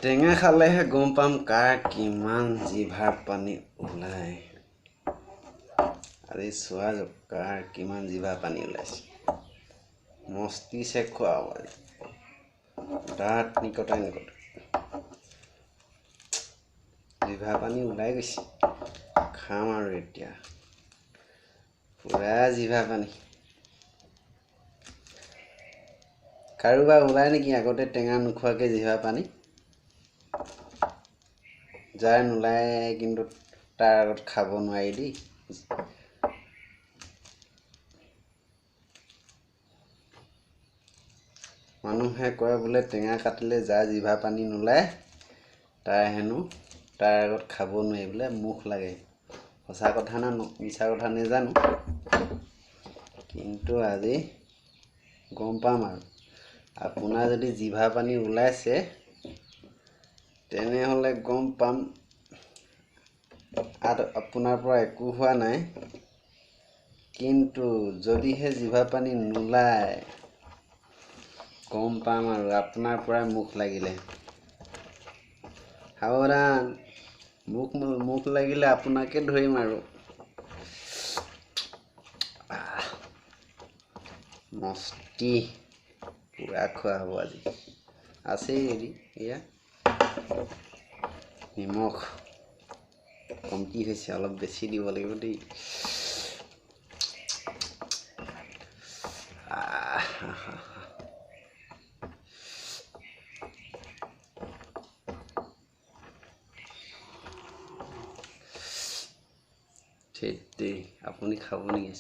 টেঙা খালেহে গম পাম কাৰ কিমান জিভাৰ পানী ওলায়। আজি চোৱা যাওক কাৰ কিমান জিভাৰ পানী ওলাইছে। মস্তি চেক খোৱা হ'ব আজি। দাঁত নিকটাই নিকটাই জিভাৰ পানী ওলাই গৈছে। খাম আৰু এতিয়া পুৰা জিভাৰ পানী। কাৰোবাৰ ওলাই নেকি আগতে টেঙা নোখোৱাকৈ জিভাৰ পানী? যাৰ নোলায় কিন্তু তাৰ আগত খাব নোৱাৰি দেই। মানুহে কয় বোলে টেঙা কাটিলে যাৰ জিভা পানী নোলায় তাৰ হেনো তাৰ আগত খাব নোৱাৰি বোলে, মুখ লাগে। সঁচা কথা না মিছা কথা নাজানো, কিন্তু আজি গম পাম আৰু আপোনাৰ যদি জিভা পানী ওলাইছে তেনেহ'লে গম পাম আপোনাৰ পৰা একো হোৱা নাই। কিন্তু যদিহে জিভা পানী নোলায় গম পাম আৰু আপোনাৰ পৰাই মুখ লাগিলে। সাৱধান, মুখ লাগিলে আপোনাকে ধৰিম আৰু। মস্তি পুৰা খোৱা হ'ব আজি। আছেই হেৰি এয়া নিমখ কমটি হৈছে, অলপ বেছি দিব লাগিব দেই। দেই আপুনি খাব নেকি?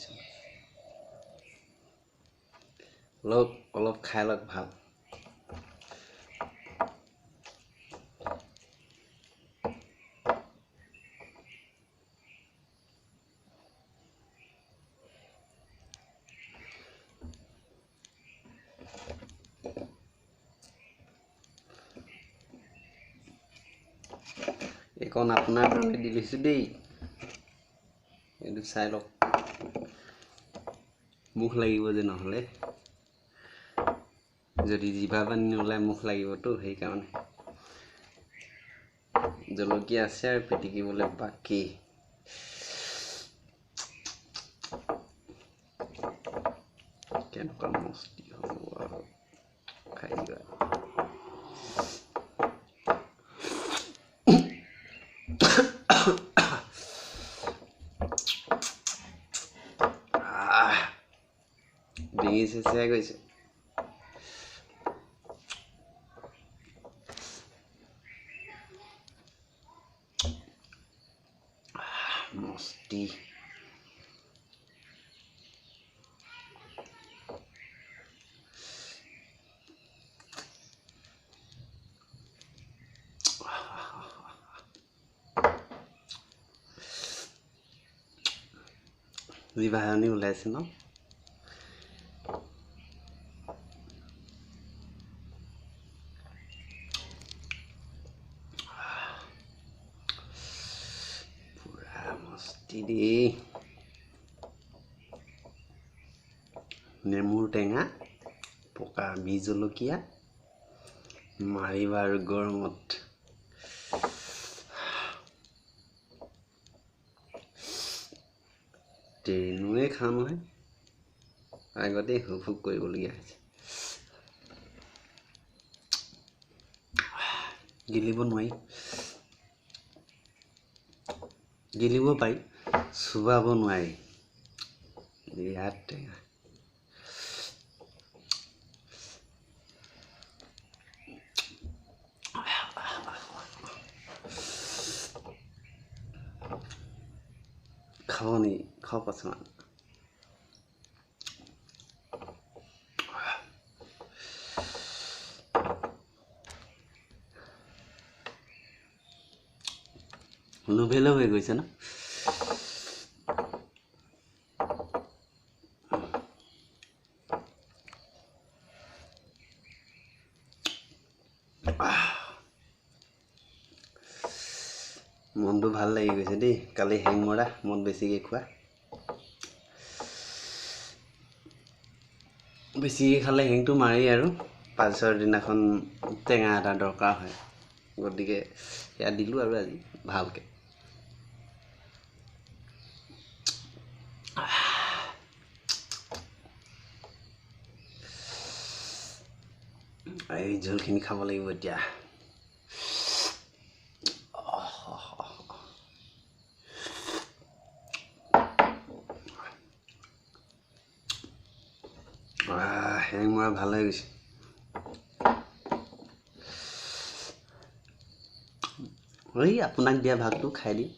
অলপ খাই লওক ভাল। এইকণ আপোনাৰ কাৰণে দি লৈছোঁ দেই, এইটো চাই লওক। মুখ লাগিব যে, নহ'লে যদি জিভা পানী নোলায় মুখ লাগিবতো, সেইকাৰণে। জলকীয়া আছে আৰু পিটিকিবলৈ বাকী। কেনেকুৱা মস্তি হ'ব আৰু খাই যোৱা। ডিঙি চেঁচিয়াই গৈছে। মস্তি জিভা পানী ওলাইছে ন? পুৰা মস্তি দেই। নেমুৰ টেঙা, পকা বি জলকীয়া মাৰিবা আৰু গৰমত। ট্ৰেইনুৱে খাওঁ নহয়, আগতেই হুক কৰিবলগীয়া হৈছে। গিলিব নোৱাৰি, গিলিব পাৰি, চোবাব নোৱাৰি। বিৰাট টেঙা। খাব নেকি? খাওক অকণমান। লোভে লোভ হৈ গৈছে ন? মনটো ভাল লাগি গৈছে দেই, কালি হেং মৰা মন বেছিকৈ খোৱা। বেছিকৈ খালে হেংটো মাৰেই আৰু 5-6 দিনাখন টেঙা এটা দৰকাৰ হয়। গতিকে সেয়া দিলোঁ আৰু আজি ভালকৈ এই জোলখিনি খাব লাগিব এতিয়া হেং মৰা ভাল হৈ গৈছে এই আপোনাক দিয়া ভাগটো খাই দিম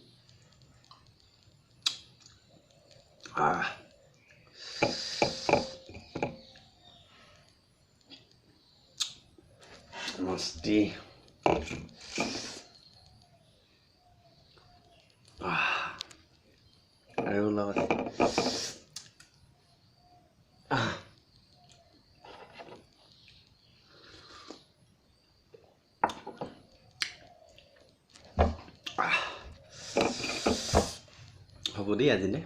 মস্তি আৰু লগত হ'ব দেই আজিলে